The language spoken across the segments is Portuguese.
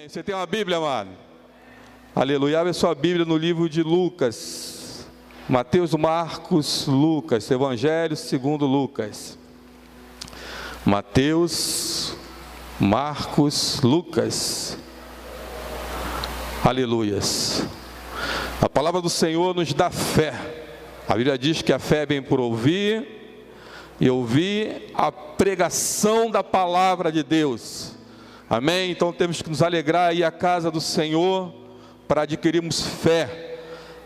Você tem uma Bíblia, amado? Aleluia. Abre sua Bíblia no livro de Lucas. Mateus, Marcos, Lucas. Evangelho segundo Lucas. Mateus, Marcos, Lucas. Aleluias. A palavra do Senhor nos dá fé. A Bíblia diz que a fé vem por ouvir, e ouvir a pregação da palavra de Deus. Amém? Então temos que nos alegrar e ir à casa do Senhor para adquirirmos fé.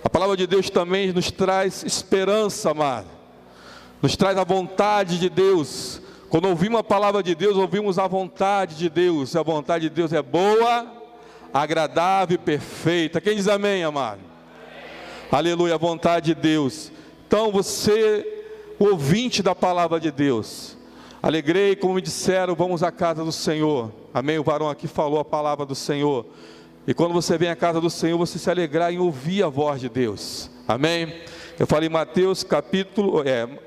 A palavra de Deus também nos traz esperança, amado. Nos traz a vontade de Deus. Quando ouvimos a palavra de Deus, ouvimos a vontade de Deus. A vontade de Deus é boa, agradável e perfeita. Quem diz amém, amado? Amém. Aleluia, a vontade de Deus. Então você, ouvinte da palavra de Deus, alegrei, como me disseram, vamos à casa do Senhor. Amém? O varão aqui falou a palavra do Senhor. E quando você vem à casa do Senhor, você se alegrar em ouvir a voz de Deus. Amém? Eu falei Mateus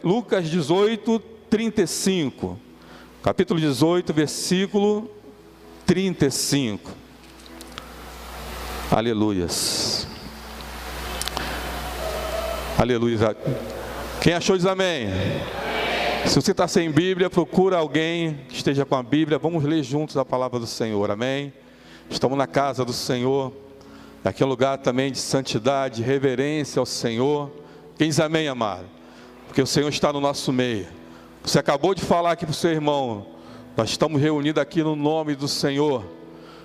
Lucas 18, 35. Capítulo 18, versículo 35. Aleluias. Aleluia. Quem achou diz amém. Se você está sem Bíblia, procura alguém que esteja com a Bíblia. Vamos ler juntos a palavra do Senhor, amém? Estamos na casa do Senhor. Aqui é um lugar também de santidade, reverência ao Senhor. Quem diz amém, amado? Porque o Senhor está no nosso meio. Você acabou de falar aqui para o seu irmão, nós estamos reunidos aqui no nome do Senhor.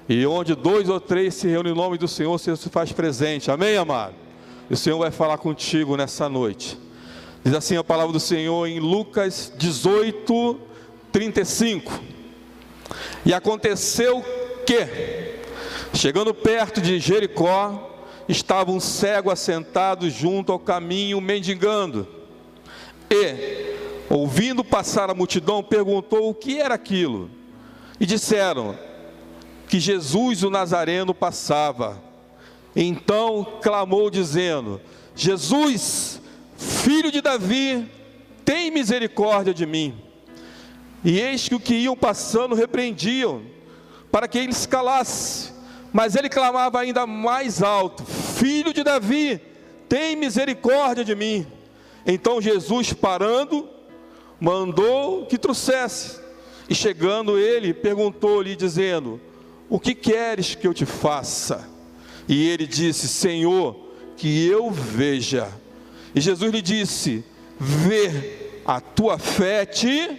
E onde 2 ou 3 se reúnem no nome do Senhor, o Senhor se faz presente, amém, amado? E o Senhor vai falar contigo nessa noite. Diz assim a palavra do Senhor em Lucas 18, 35. E aconteceu que, chegando perto de Jericó, estava um cego assentado junto ao caminho, mendigando. E, ouvindo passar a multidão, perguntou o que era aquilo. E disseram que Jesus o Nazareno passava. Então clamou dizendo: Jesus, filho de Davi, tem misericórdia de mim. E eis que o que iam passando repreendiam, para que ele se calasse. Mas ele clamava ainda mais alto: Filho de Davi, tem misericórdia de mim. Então Jesus, parando, mandou que trouxesse. E chegando ele, perguntou-lhe, dizendo: O que queres que eu te faça? E ele disse: Senhor, que eu veja. E Jesus lhe disse: Vê, a tua fé te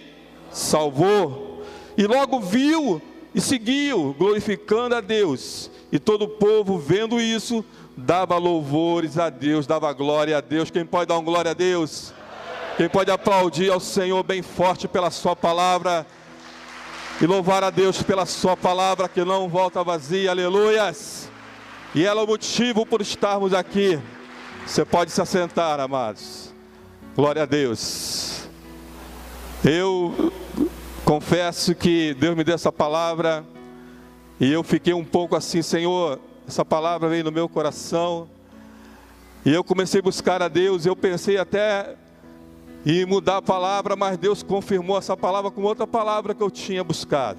salvou. E logo viu e seguiu, glorificando a Deus. E todo o povo, vendo isso, dava louvores a Deus, dava glória a Deus. Quem pode dar uma glória a Deus? Quem pode aplaudir ao Senhor bem forte pela sua palavra? E louvar a Deus pela sua palavra que não volta vazia, aleluias. E ela é o motivo por estarmos aqui. Você pode se assentar, amados. Glória a Deus. Eu confesso que Deus me deu essa palavra e eu fiquei um pouco assim: Senhor, essa palavra veio no meu coração. E eu comecei a buscar a Deus. Eu pensei até em mudar a palavra, mas Deus confirmou essa palavra com outra palavra que eu tinha buscado.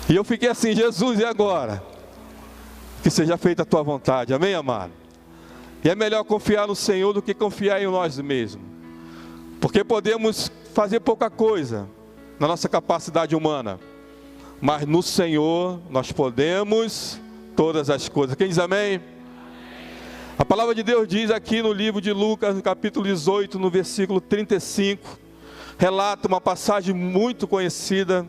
E eu fiquei assim: Jesus, e agora? Que seja feita a tua vontade, amém, amado? E é melhor confiar no Senhor do que confiar em nós mesmos, porque podemos fazer pouca coisa na nossa capacidade humana, mas no Senhor nós podemos todas as coisas. Quem diz amém? A palavra de Deus diz aqui no livro de Lucas, no capítulo 18, no versículo 35, relata uma passagem muito conhecida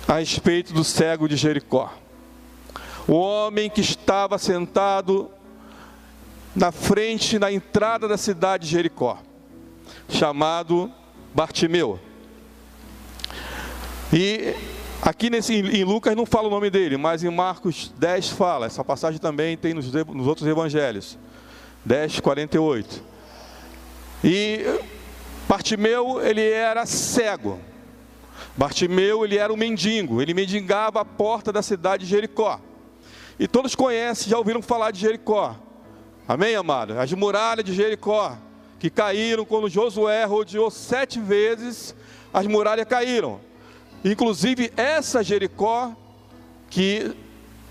a respeito do cego de Jericó. O homem que estava sentado na frente, na entrada da cidade de Jericó, chamado Bartimeu. E aqui em Lucas não fala o nome dele, mas em Marcos 10 fala. Essa passagem também tem nos outros evangelhos, 10, 48. E Bartimeu, ele era cego. Bartimeu, ele era um mendigo. Ele mendigava a porta da cidade de Jericó. E todos conhecem, já ouviram falar de Jericó. Amém, amado? As muralhas de Jericó, que caíram quando Josué rodeou 7 vezes, as muralhas caíram. Inclusive, essa Jericó que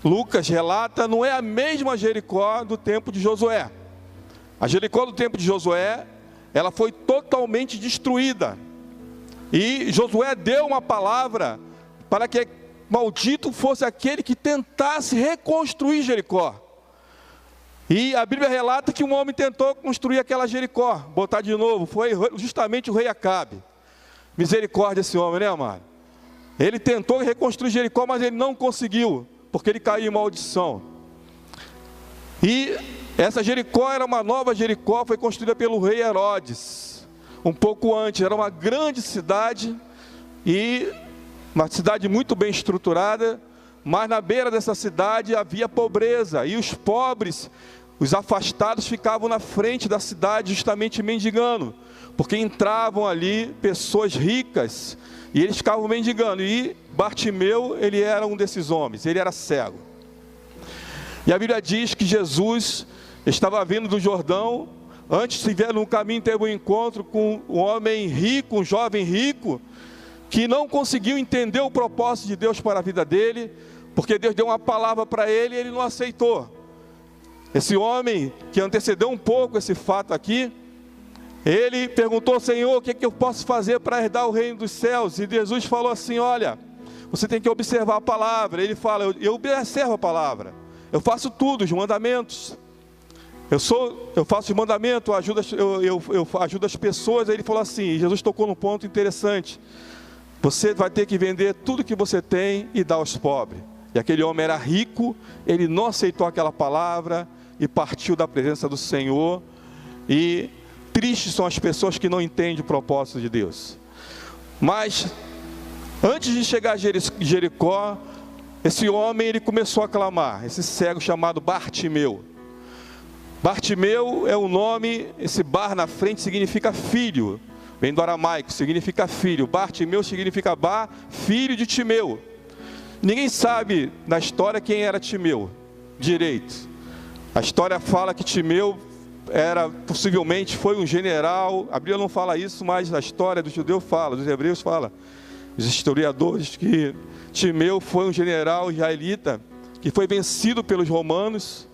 Lucas relata não é a mesma Jericó do tempo de Josué. A Jericó do tempo de Josué, ela foi totalmente destruída. E Josué deu uma palavra para que maldito fosse aquele que tentasse reconstruir Jericó. E a Bíblia relata que um homem tentou construir aquela Jericó, botar de novo, foi justamente o rei Acabe. Misericórdia esse homem, né, amado? Ele tentou reconstruir Jericó, mas ele não conseguiu, porque ele caiu em maldição. E essa Jericó era uma nova Jericó, foi construída pelo rei Herodes, um pouco antes. Era uma grande cidade, e uma cidade muito bem estruturada, mas na beira dessa cidade havia pobreza, e os pobres, os afastados, ficavam na frente da cidade justamente mendigando, porque entravam ali pessoas ricas, e eles ficavam mendigando. E Bartimeu, ele era um desses homens, ele era cego. E a Bíblia diz que Jesus estava vindo do Jordão. Antes de ver no caminho, teve um encontro com um homem rico, um jovem rico, que não conseguiu entender o propósito de Deus para a vida dele, porque Deus deu uma palavra para ele e ele não aceitou. Esse homem, que antecedeu um pouco esse fato aqui, ele perguntou: Senhor, o que eu posso fazer para herdar o reino dos céus? E Jesus falou assim: olha, você tem que observar a palavra. Ele fala: eu observo a palavra, eu faço tudo, os mandamentos, eu faço os mandamentos, eu ajudo as pessoas. Aí ele falou assim, Jesus tocou num ponto interessante: você vai ter que vender tudo que você tem e dar aos pobres. E aquele homem era rico, ele não aceitou aquela palavra e partiu da presença do Senhor. E tristes são as pessoas que não entendem o propósito de Deus. Mas antes de chegar a Jericó, esse homem, ele começou a clamar, esse cego chamado Bartimeu. Bartimeu é o nome, esse bar na frente significa filho, vem do aramaico, significa filho. Bartimeu significa filho de Timeu. Ninguém sabe na história quem era Timeu direito. A história fala que Timeu possivelmente foi um general. A Bíblia não fala isso, mas a história do judeu fala, dos hebreus fala, os historiadores, que Timeu foi um general israelita que foi vencido pelos romanos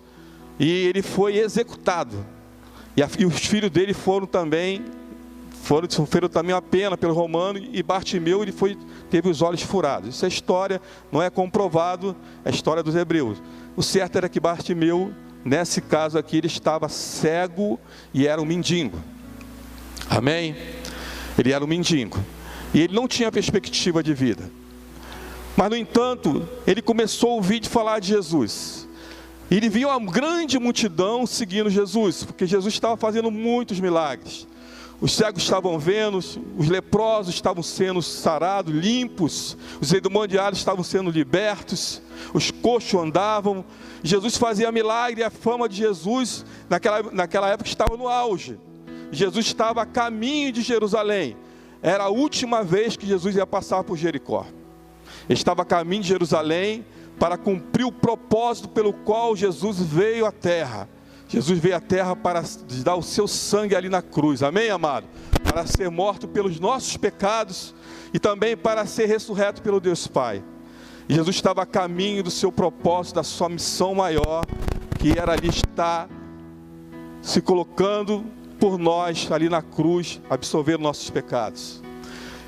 e ele foi executado. E os filhos dele sofreram também a pena pelo romano, e Bartimeu teve os olhos furados. Isso é história, não é comprovado, é a história dos hebreus. O certo era que Bartimeu, nesse caso aqui, ele estava cego e era um mendigo. Amém? Ele era um mendigo. E ele não tinha perspectiva de vida. Mas, no entanto, ele começou a ouvir falar de Jesus. E ele viu uma grande multidão seguindo Jesus, porque Jesus estava fazendo muitos milagres. Os cegos estavam vendo, os leprosos estavam sendo sarados, limpos, os endemoniados estavam sendo libertos, os coxos andavam. Jesus fazia milagre, e a fama de Jesus naquela época estava no auge. Jesus estava a caminho de Jerusalém. Era a última vez que Jesus ia passar por Jericó. Ele estava a caminho de Jerusalém para cumprir o propósito pelo qual Jesus veio à terra. Jesus veio à terra para dar o seu sangue ali na cruz, amém, amado? Para ser morto pelos nossos pecados e também para ser ressurreto pelo Deus Pai. E Jesus estava a caminho do seu propósito, da sua missão maior, que era ali estar se colocando por nós ali na cruz, absorvendo nossos pecados.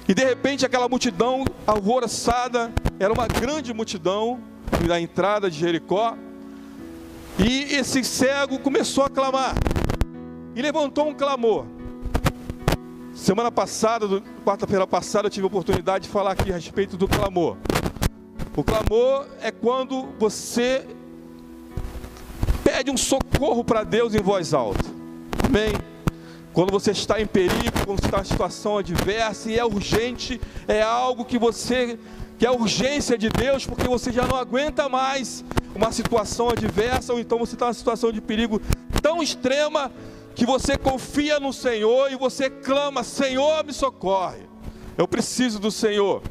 E de repente aquela multidão alvoroçada, era uma grande multidão na entrada de Jericó. E esse cego começou a clamar, e levantou um clamor. Semana passada, quarta-feira passada, eu tive a oportunidade de falar aqui a respeito do clamor. O clamor é quando você pede um socorro para Deus em voz alta, amém? Quando você está em perigo, quando você está em situação adversa e é urgente, é algo que é a urgência de Deus, porque você já não aguenta mais uma situação adversa, ou então você está em uma situação de perigo tão extrema, que você confia no Senhor e você clama: Senhor, me socorre, eu preciso do Senhor.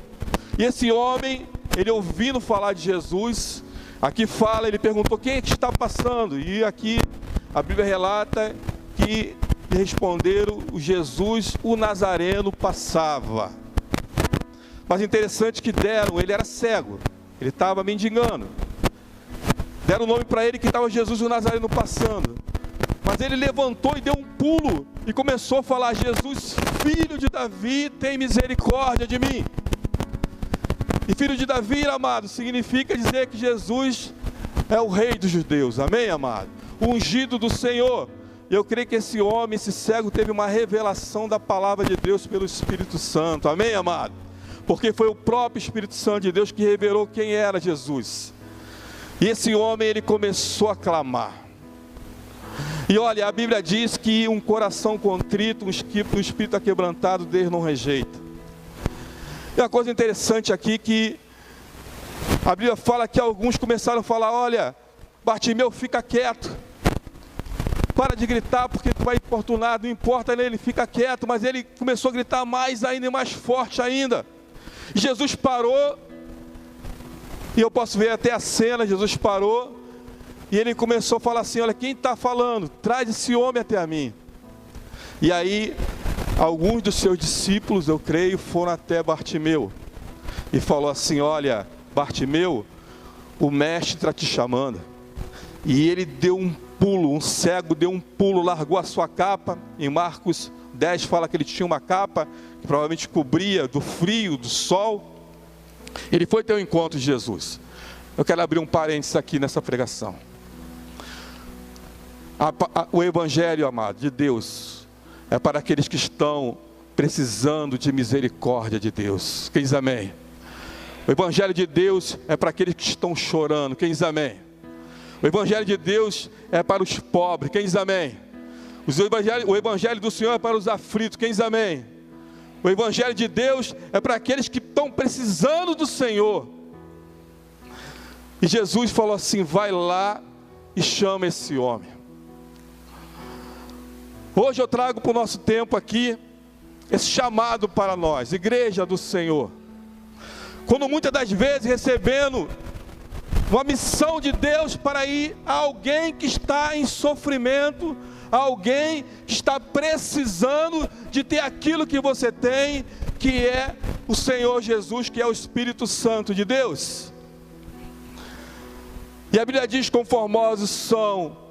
E esse homem, ele ouvindo falar de Jesus, aqui fala, ele perguntou: quem é que está passando? E aqui a Bíblia relata que responderam: o Jesus, o Nazareno, passava. Mas interessante que ele era cego, ele estava mendigando. Deram o nome para ele que estava Jesus o Nazareno passando. Mas ele levantou e deu um pulo e começou a falar: Jesus, filho de Davi, tem misericórdia de mim. E filho de Davi, amado, significa dizer que Jesus é o rei dos judeus, amém, amado? O ungido do Senhor. Eu creio que esse homem, esse cego, teve uma revelação da palavra de Deus pelo Espírito Santo, amém, amado? Porque foi o próprio Espírito Santo de Deus que revelou quem era Jesus. E esse homem, ele começou a clamar. E olha, a Bíblia diz que um coração contrito, um espírito aquebrantado, Deus não rejeita. E uma coisa interessante aqui que a Bíblia fala que alguns começaram a falar: olha, Bartimeu, fica quieto. Para de gritar porque tu vai importunar, não importa nele, fica quieto. Mas ele começou a gritar mais ainda e mais forte ainda. E Jesus parou. E eu posso ver até a cena, Jesus parou. E ele começou a falar assim: olha, quem está falando? Traz esse homem até a mim. E aí, alguns dos seus discípulos, eu creio, foram até Bartimeu. E falou assim: olha, Bartimeu, o mestre está te chamando. E ele deu um pulo, um cego deu um pulo, largou a sua capa. Em Marcos 10 fala que ele tinha uma capa que provavelmente cobria do frio, do sol. Ele foi ter um encontro de Jesus. Eu quero abrir um parênteses aqui nessa pregação. O Evangelho, amado, de Deus é para aqueles que estão precisando de misericórdia de Deus. Quem diz amém? O Evangelho de Deus é para aqueles que estão chorando. Quem diz amém? O Evangelho de Deus é para os pobres. Quem diz amém? O Evangelho do Senhor é para os aflitos. Quem diz amém? O Evangelho de Deus é para aqueles que estão precisando do Senhor. E Jesus falou assim: vai lá e chama esse homem. Hoje eu trago para o nosso tempo aqui esse chamado para nós, igreja do Senhor. Quando muitas das vezes recebendo uma missão de Deus para ir a alguém que está em sofrimento, alguém que está precisando de ter aquilo que você tem, que é o Senhor Jesus, que é o Espírito Santo de Deus. E a Bíblia diz: conformosos são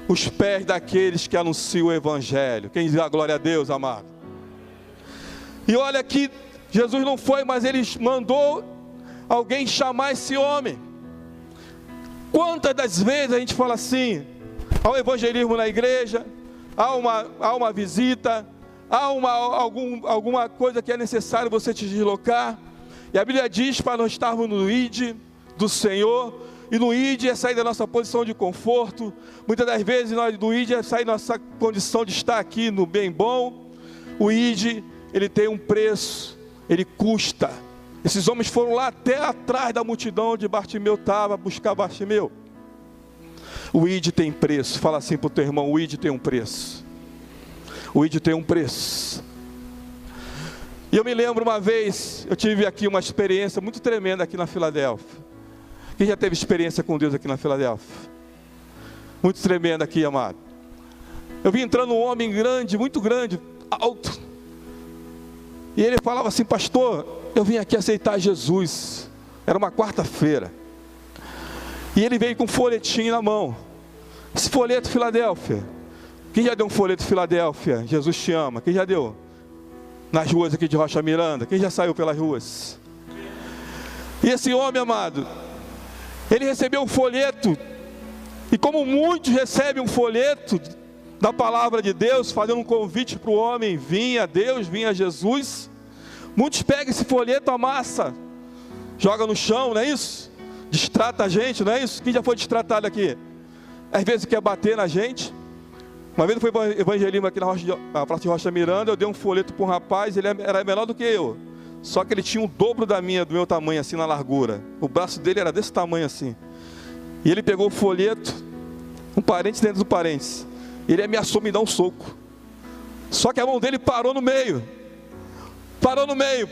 os pés daqueles que anunciam o Evangelho. Quem diz a glória a Deus, amado? E olha que Jesus não foi, mas ele mandou alguém chamar esse homem. Quantas das vezes a gente fala assim: há um evangelismo na igreja, há uma visita, há alguma coisa que é necessário você te deslocar, e a Bíblia diz para nós estarmos no ID do Senhor, e no ID é sair da nossa posição de conforto. Muitas das vezes nós do ID é sair da nossa condição de estar aqui no bem bom. O ID, ele tem um preço, ele custa. Esses homens foram lá até atrás da multidão onde Bartimeu estava, buscar Bartimeu. O ID tem preço. Fala assim para o teu irmão: o ID tem um preço. O ID tem um preço. E eu me lembro uma vez, eu tive aqui uma experiência muito tremenda aqui na Filadélfia. Quem já teve experiência com Deus aqui na Filadélfia? Muito tremenda aqui, amado. Eu vi entrando um homem grande, muito grande, alto. E ele falava assim: pastor, eu vim aqui aceitar Jesus. Era uma quarta-feira. E ele veio com um folhetinho na mão. Esse folheto Filadélfia. Quem já deu um folheto Filadélfia? Jesus te ama. Quem já deu? Nas ruas aqui de Rocha Miranda. Quem já saiu pelas ruas? E esse homem, amado, ele recebeu um folheto. E como muitos recebem um folheto da palavra de Deus, fazendo um convite para o homem vir a Deus, vir a Jesus, muitos pegam esse folheto, amassa, joga no chão, não é isso? Distrata a gente, não é isso? Quem já foi distratado aqui? Às vezes quer bater na gente. Uma vez foi evangelismo aqui na Praça de Rocha Miranda, eu dei um folheto para um rapaz, ele era menor do que eu, só que ele tinha o dobro do meu tamanho, assim, na largura. O braço dele era desse tamanho assim. E ele pegou o folheto, um parênteses dentro do parênteses, ele ameaçou me dar um soco. Só que a mão dele parou no meio,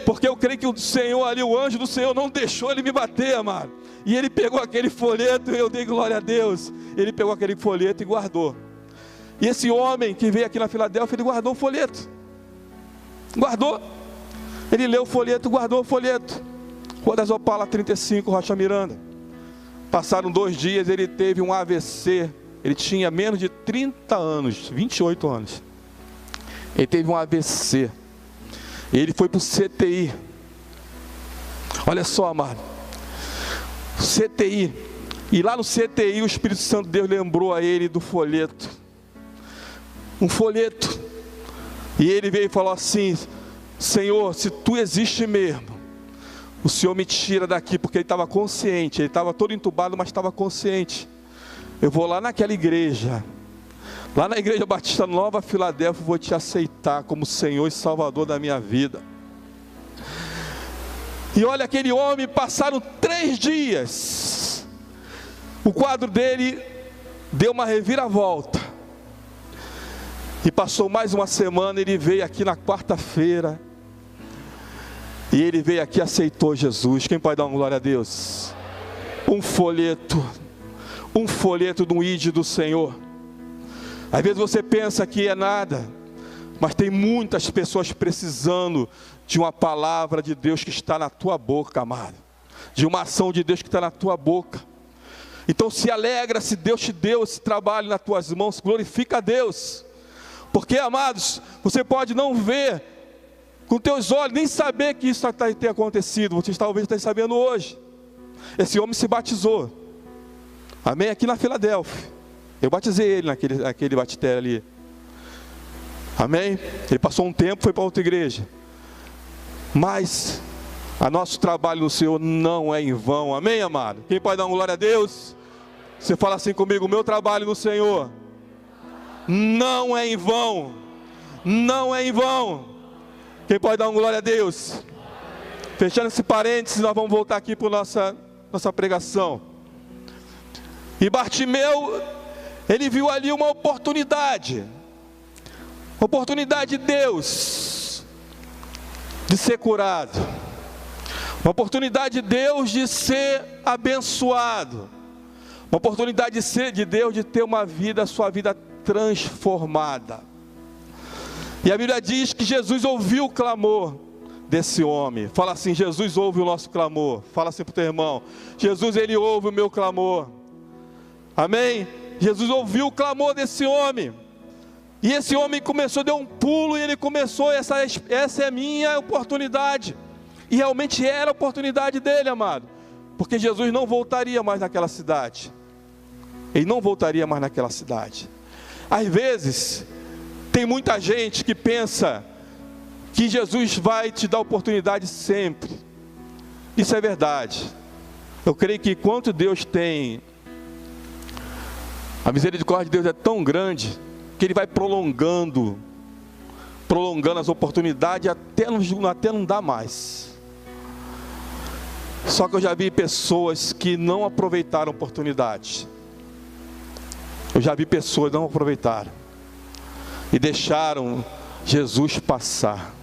porque eu creio que o Senhor ali, o anjo do Senhor, não deixou ele me bater, amado. E ele pegou aquele folheto, eu dei glória a Deus. Ele pegou aquele folheto e guardou. E esse homem que veio aqui na Filadélfia, ele guardou o folheto. Guardou. Ele leu o folheto, guardou o folheto. Rua das Opalas 35, Rocha Miranda. Passaram 2 dias, ele teve um AVC. Ele tinha menos de 30 anos, 28 anos. Ele teve um AVC. Ele foi para o CTI. Olha só, amado. CTI. E lá no CTI o Espírito Santo de Deus lembrou a ele do folheto. Um folheto. E ele veio e falou assim: Senhor, se tu existe mesmo, o Senhor me tira daqui, porque ele estava consciente, ele estava todo entubado, mas estava consciente. Eu vou lá naquela igreja, lá na Igreja Batista Nova Filadélfia, vou te aceitar como Senhor e Salvador da minha vida. E olha, aquele homem, passaram 3 dias, o quadro dele deu uma reviravolta. E passou mais uma semana, ele veio aqui na quarta-feira. E ele veio aqui e aceitou Jesus. Quem pode dar uma glória a Deus? Um folheto do ID do Senhor. Às vezes você pensa que é nada, mas tem muitas pessoas precisando de uma palavra de Deus que está na tua boca, amado. De uma ação de Deus que está na tua boca. Então se alegra se Deus te deu esse trabalho nas tuas mãos, glorifica a Deus. Porque, amados, você pode não ver com teus olhos, nem saber que isso tem acontecido. Você talvez esteja sabendo hoje. Esse homem se batizou. Amém? Aqui na Filadélfia. Eu batizei ele naquele batistério ali. Amém? Ele passou um tempo, foi para outra igreja. Mas o nosso trabalho no Senhor não é em vão. Amém, amado? Quem pode dar uma glória a Deus? Você fala assim comigo: o meu trabalho no Senhor não é em vão. Não é em vão. Quem pode dar uma glória a Deus? Fechando esse parênteses, nós vamos voltar aqui para nossa pregação. E Bartimeu, ele viu ali uma oportunidade de Deus de ser curado, uma oportunidade de Deus de ser abençoado, uma oportunidade de Deus de ter sua vida transformada. E a Bíblia diz que Jesus ouviu o clamor desse homem. Fala assim: Jesus ouve o nosso clamor. Fala assim para o teu irmão: Jesus, ele ouve o meu clamor. Amém? Jesus ouviu o clamor desse homem. E esse homem deu um pulo e ele começou: essa é a minha oportunidade. E realmente era a oportunidade dele, amado. Porque Jesus não voltaria mais naquela cidade. Ele não voltaria mais naquela cidade. Às vezes, tem muita gente que pensa que Jesus vai te dar oportunidade sempre. Isso é verdade. Eu creio que quanto Deus tem, a misericórdia de Deus é tão grande, que Ele vai prolongando as oportunidades até não dar mais. Só que eu já vi pessoas que não aproveitaram a oportunidade. Eu já vi pessoas que não aproveitaram e deixaram Jesus passar.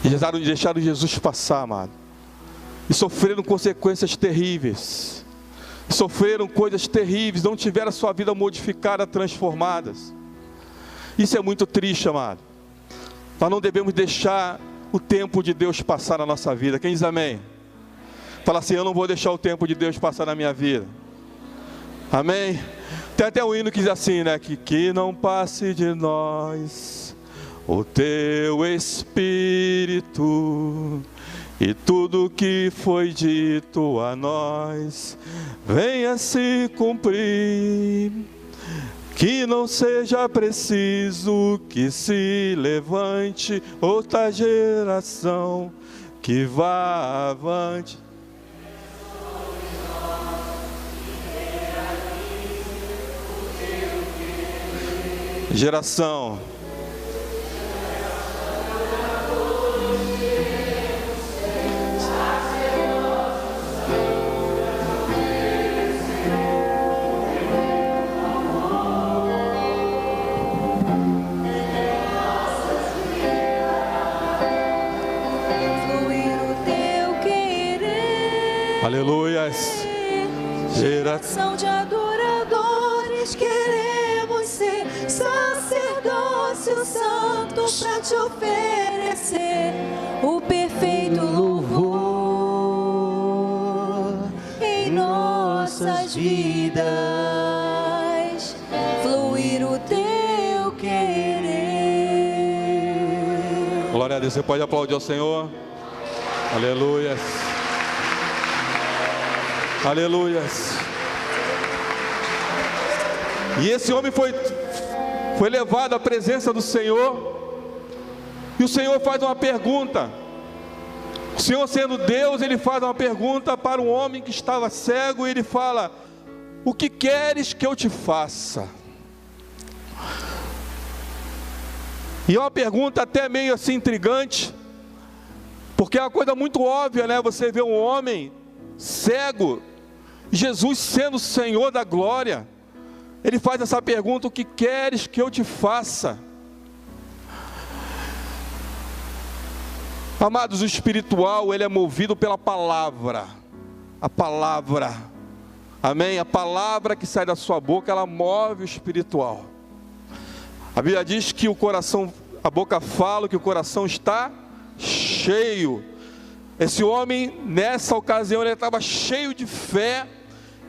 E deixaram Jesus passar, amado. E sofreram consequências terríveis. Sofreram coisas terríveis. Não tiveram a sua vida modificada, transformada. Isso é muito triste, amado. Nós não devemos deixar o tempo de Deus passar na nossa vida. Quem diz amém? Fala assim: eu não vou deixar o tempo de Deus passar na minha vida. Amém? Tem até um hino que diz assim, né? Que não passe de nós o teu Espírito, e tudo que foi dito a nós venha se cumprir. Que não seja preciso que se levante outra geração que vá avante. Geração. Aleluias. Geração de adoradores, queremos ser sacerdócio sacerdócio santo para te oferecer o perfeito louvor em nossas vidas, fluir o teu querer. Glória a Deus, você pode aplaudir ao Senhor. Aleluias. Aleluias. E esse homem foi levado à presença do Senhor, e o Senhor faz uma pergunta. O Senhor, sendo Deus, ele faz uma pergunta para um homem que estava cego, e ele fala: o que queres que eu te faça? E é uma pergunta até meio assim intrigante, porque é uma coisa muito óbvia, né? Você vê um homem cego, Jesus sendo o Senhor da glória, ele faz essa pergunta: o que queres que eu te faça? Amados, o espiritual, ele é movido pela palavra. A palavra, amém? A palavra que sai da sua boca, ela move o espiritual. A Bíblia diz que o coração, a boca fala que o coração está cheio. Esse homem, nessa ocasião, ele estava cheio de fé,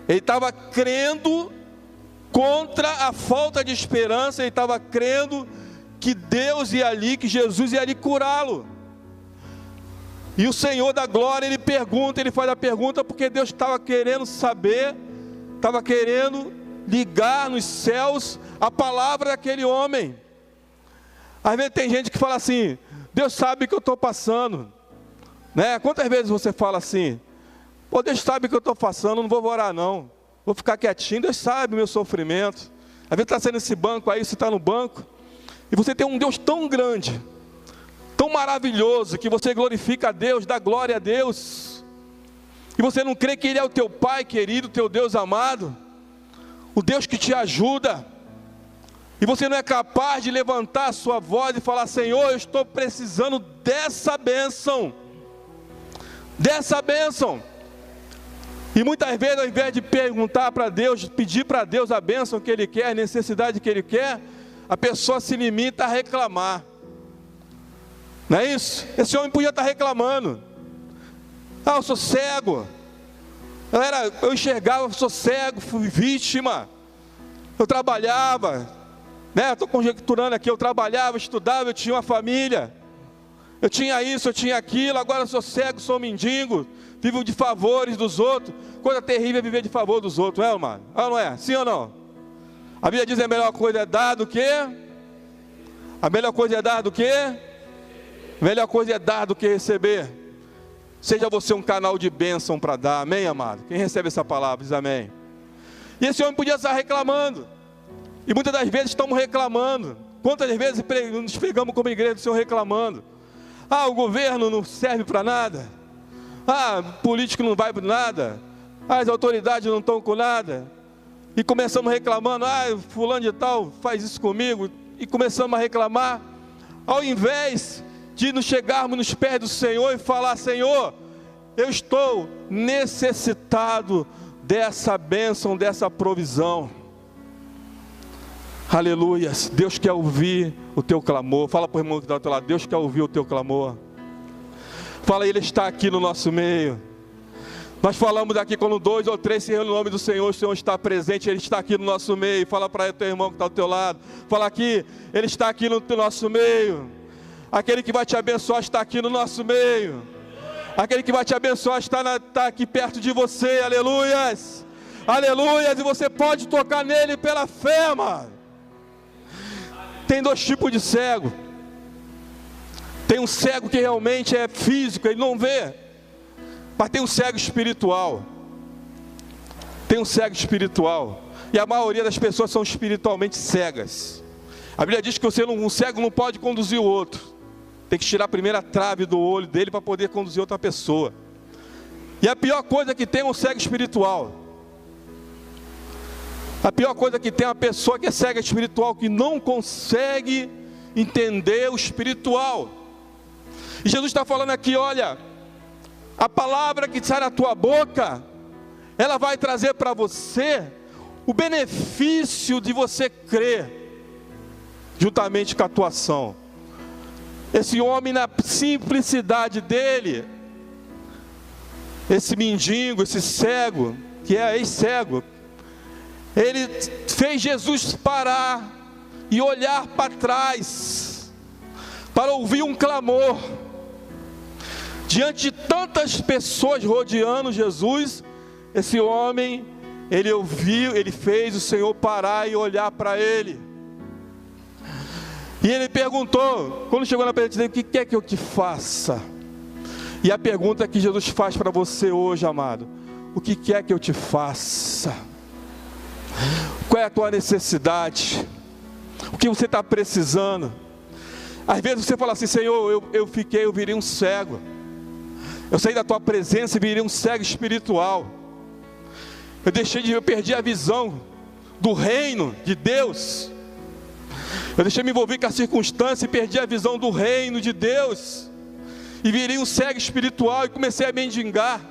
ele estava crendo contra a falta de esperança, ele estava crendo que Deus ia ali, que Jesus ia ali curá-lo. E o Senhor da glória, ele pergunta, ele faz a pergunta porque Deus estava querendo saber, estava querendo ligar nos céus a palavra daquele homem. Às vezes tem gente que fala assim: Deus sabe o que eu estou passando, né? Quantas vezes você fala assim: pô, Deus sabe o que eu estou passando, não vou orar não, vou ficar quietinho, Deus sabe o meu sofrimento. Às vezes está sendo esse banco aí, você está no banco, e você tem um Deus tão grande, tão maravilhoso, que você glorifica a Deus, dá glória a Deus, e você não crê que Ele é o teu Pai querido, teu Deus amado, o Deus que te ajuda, e você não é capaz de levantar a sua voz e falar: Senhor, eu estou precisando dessa bênção, dessa bênção. E muitas vezes, ao invés de perguntar para Deus, pedir para Deus a bênção que Ele quer, a necessidade que Ele quer, a pessoa se limita a reclamar. Não é isso? Esse homem podia estar reclamando: ah, eu sou cego, eu enxergava, eu sou cego, fui vítima, eu trabalhava, né? Estou conjecturando aqui, eu trabalhava, estudava, eu tinha uma família, eu tinha isso, eu tinha aquilo, agora eu sou cego, sou mendigo, vivo de favores dos outros. Coisa terrível é viver de favor dos outros, não é, mano? Ah, não é? Sim ou não? A Bíblia diz que a melhor coisa é dar do que? A melhor coisa é dar do que? A melhor coisa é dar do que receber. Seja você um canal de bênção para dar, amém, amado? Quem recebe essa palavra diz amém. E esse homem podia estar reclamando, e muitas das vezes estamos reclamando. Quantas vezes nos pegamos como igreja do Senhor reclamando: ah, o governo não serve para nada, ah, político não vai para nada, as autoridades não estão com nada, e começamos reclamando: ah, fulano de tal faz isso comigo, e começamos a reclamar, ao invés de nos chegarmos nos pés do Senhor e falar: Senhor, eu estou necessitado dessa bênção, dessa provisão. Aleluia. Deus quer ouvir o teu clamor. Fala para o irmão que está do teu lado: Deus quer ouvir o teu clamor. Fala: Ele está aqui no nosso meio. Nós falamos aqui, quando 2 ou 3 se reúnem no nome do Senhor, o Senhor está presente, Ele está aqui no nosso meio. Fala para o teu irmão que está do teu lado: fala aqui, Ele está aqui no nosso meio. Aquele que vai te abençoar está aqui no nosso meio. Aquele que vai te abençoar está aqui perto de você. Aleluias, aleluias. E você pode tocar nele pela fé, mano. Tem 2 tipos de cego. Tem um cego que realmente é físico, ele não vê. Mas tem um cego espiritual. Tem um cego espiritual. E a maioria das pessoas são espiritualmente cegas. A Bíblia diz que um cego não pode conduzir o outro. Tem que tirar a primeira trave do olho dele para poder conduzir outra pessoa. E a pior coisa que tem é um cego espiritual. A pior coisa que tem é uma pessoa que é cega espiritual, que não consegue entender o espiritual. E Jesus está falando aqui: olha, a palavra que sai da tua boca, ela vai trazer para você o benefício de você crer. juntamente com a tua ação. Esse homem, na simplicidade dele, esse mendigo, esse cego, que é ex-cego, ele fez Jesus parar e olhar para trás, para ouvir um clamor. Diante de tantas pessoas rodeando Jesus, esse homem, ele ouviu, ele fez o Senhor parar e olhar para ele. E ele perguntou, quando chegou na presença dele, o que quer que eu te faça? E a pergunta que Jesus faz para você hoje, amado: o que quer que eu te faça? Qual é a tua necessidade? O que você está precisando? Às vezes você fala assim: Senhor, eu virei um cego. Eu saí da tua presença e virei um cego espiritual. Eu perdi a visão do reino de Deus. Eu deixei me envolver com a circunstância e perdi a visão do reino de Deus. E virei um cego espiritual e comecei a mendigar.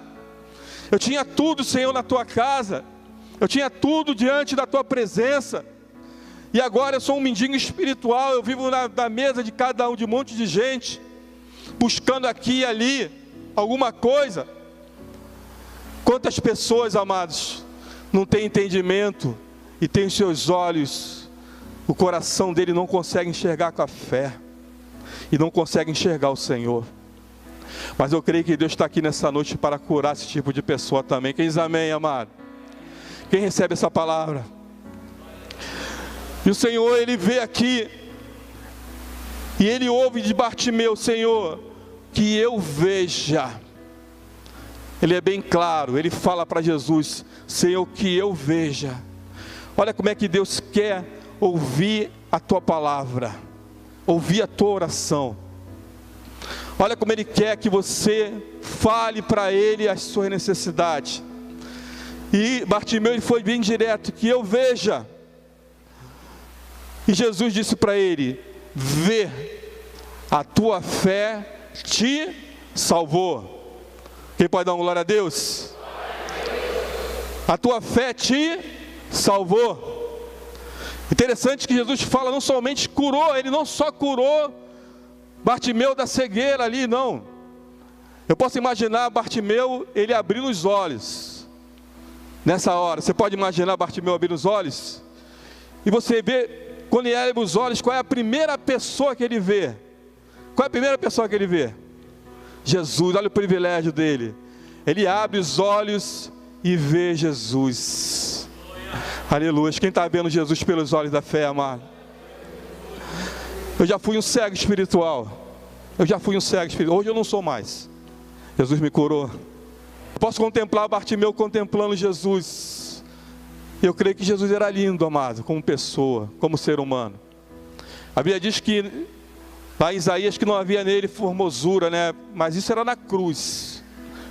Eu tinha tudo, Senhor, na tua casa. Eu tinha tudo diante da tua presença. E agora eu sou um mendigo espiritual. Eu vivo na mesa de cada um, de um monte de gente, buscando aqui e ali alguma coisa. Quantas pessoas, amados, não têm entendimento e têm os seus olhos, o coração dele não consegue enxergar com a fé, e não consegue enxergar o Senhor. Mas eu creio que Deus está aqui nessa noite para curar esse tipo de pessoa também. Quem diz amém, amado? Quem recebe essa palavra? E o Senhor, ele vê aqui, e ele ouve de Bartimeu: Senhor, que eu veja. Ele é bem claro, ele fala para Jesus: Senhor, que eu veja. Olha como é que Deus quer ouvir a tua palavra, ouvir a tua oração. Olha como Ele quer que você fale para Ele as suas necessidades. E Bartimeu, ele foi bem direto: que eu veja. E Jesus disse para ele: vê, a tua fé te salvou. Quem pode dar uma glória a Deus? A tua fé te salvou. Interessante que Jesus fala, não somente curou, ele não só curou Bartimeu da cegueira ali, não. Eu posso imaginar Bartimeu, ele abrindo os olhos. Nessa hora, você pode imaginar Bartimeu abrindo os olhos? E você vê, quando ele abre os olhos, qual é a primeira pessoa que ele vê? Qual é a primeira pessoa que ele vê? Jesus. Olha o privilégio dele. Ele abre os olhos e vê Jesus. Aleluia. Quem está vendo Jesus pelos olhos da fé, amado? Eu já fui um cego espiritual. Hoje eu não sou mais. Jesus me curou. Eu posso contemplar Bartimeu contemplando Jesus. Eu creio que Jesus era lindo, amado, como pessoa, como ser humano. A Bíblia diz que lá em Isaías que não havia nele formosura, né? Mas isso era na cruz.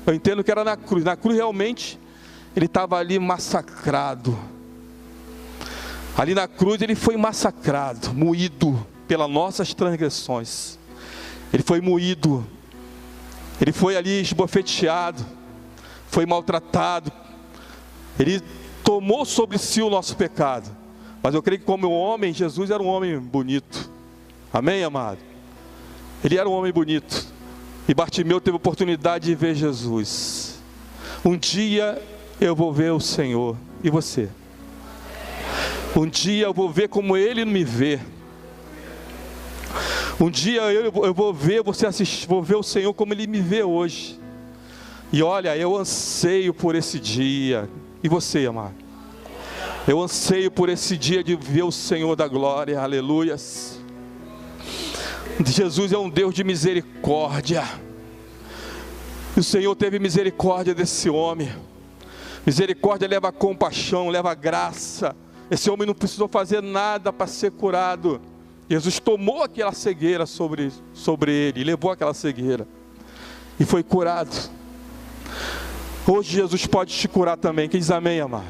Eu entendo que era na cruz. Na cruz realmente ele estava ali massacrado. Ali na cruz ele foi massacrado, moído pelas nossas transgressões. Ele foi moído. Ele foi ali esbofeteado, foi maltratado. Ele tomou sobre si o nosso pecado. Mas eu creio que como homem, Jesus era um homem bonito. Amém, amado? Ele era um homem bonito. E Bartimeu teve a oportunidade de ver Jesus. Um dia eu vou ver o Senhor. E você? Um dia eu vou ver como Ele me vê. Um dia eu vou ver, vou ver o Senhor como Ele me vê hoje. E olha, eu anseio por esse dia. E você, amado? Eu anseio por esse dia de ver o Senhor da glória. Aleluias. Jesus é um Deus de misericórdia. E o Senhor teve misericórdia desse homem. Misericórdia leva compaixão, leva graça. Esse homem não precisou fazer nada para ser curado. Jesus tomou aquela cegueira sobre ele, levou aquela cegueira e foi curado. Hoje Jesus pode te curar também. Quem diz amém, amado?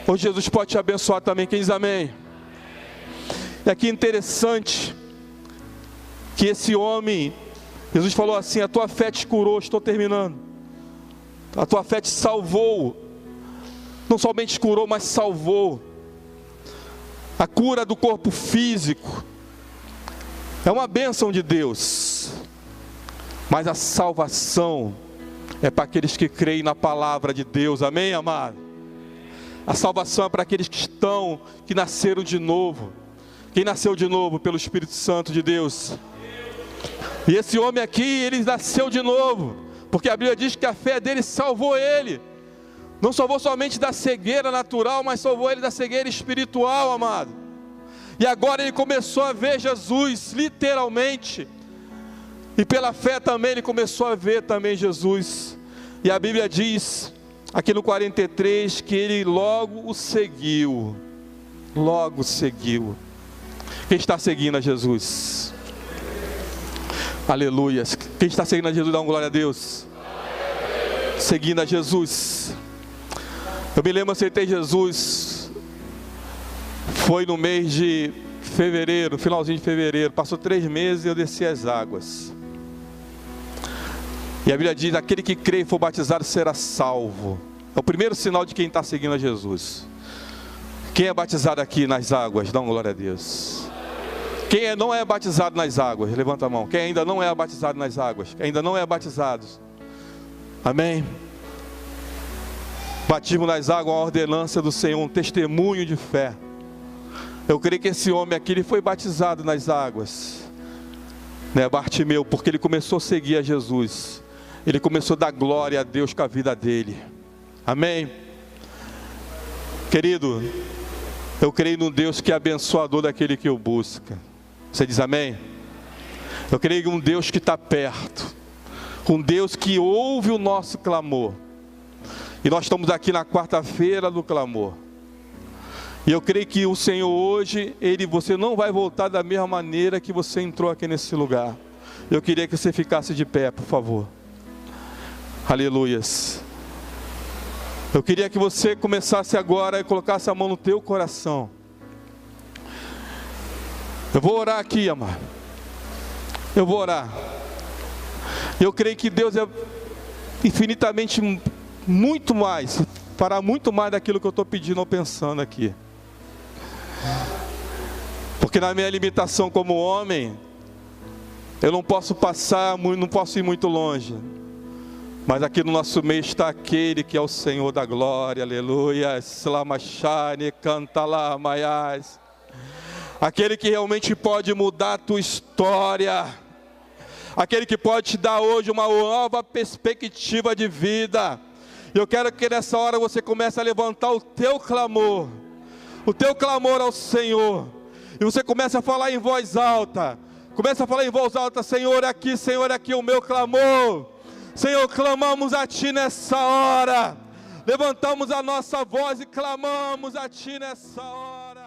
Hoje Jesus pode te abençoar também. Quem diz amém? E aqui é interessante que esse homem, Jesus falou assim: a tua fé te curou. Estou terminando. A tua fé te salvou. Não somente curou, mas salvou. A cura do corpo físico é uma bênção de Deus, mas a salvação é para aqueles que creem na palavra de Deus, amém, amado? A salvação é para aqueles que nasceram de novo. Quem nasceu de novo pelo Espírito Santo de Deus? E esse homem aqui, ele nasceu de novo, porque a Bíblia diz que a fé dele salvou ele. Não salvou somente da cegueira natural, mas salvou ele da cegueira espiritual, amado. E agora ele começou a ver Jesus, literalmente. E pela fé também ele começou a ver também Jesus. E a Bíblia diz, aqui no 43, que ele logo o seguiu. Logo seguiu. Quem está seguindo a Jesus? Aleluia. Quem está seguindo a Jesus, dá uma glória a Deus. Seguindo a Jesus. Eu me lembro, aceitei Jesus, foi no mês de fevereiro, finalzinho de fevereiro, passou 3 meses e eu desci as águas. E a Bíblia diz, aquele que crê e for batizado será salvo. É o primeiro sinal de quem está seguindo a Jesus. Quem é batizado aqui nas águas, dá uma glória a Deus. Quem não é batizado nas águas, levanta a mão. Quem ainda não é batizado nas águas, quem ainda não é batizado, amém? Batismo nas águas, uma ordenança do Senhor, um testemunho de fé. Eu creio que esse homem aqui, ele foi batizado nas águas, né, Bartimeu, porque ele começou a seguir a Jesus. Ele começou a dar glória a Deus com a vida dele, amém? Querido, eu creio num Deus que é abençoador daquele que o busca. Você diz amém? Eu creio em um Deus que está perto, um Deus que ouve o nosso clamor. E nós estamos aqui na quarta-feira do clamor. E eu creio que o Senhor hoje, você não vai voltar da mesma maneira que você entrou aqui nesse lugar. Eu queria que você ficasse de pé, por favor. Aleluias. Eu queria que você começasse agora e colocasse a mão no teu coração. Eu vou orar aqui, amado. Eu vou orar. Eu creio que Deus é infinitamente muito mais, fará muito mais daquilo que eu estou pedindo ou pensando aqui. Porque na minha limitação como homem, eu não posso não posso ir muito longe. Mas aqui no nosso meio está aquele que é o Senhor da glória, aleluia, slamachane, canta lá, maias. Aquele que realmente pode mudar a tua história. Aquele que pode te dar hoje uma nova perspectiva de vida. Eu quero que nessa hora você comece a levantar o teu clamor ao Senhor, e você comece a falar em voz alta, Senhor, aqui o meu clamor, Senhor, clamamos a Ti nessa hora, levantamos a nossa voz e clamamos a Ti nessa hora.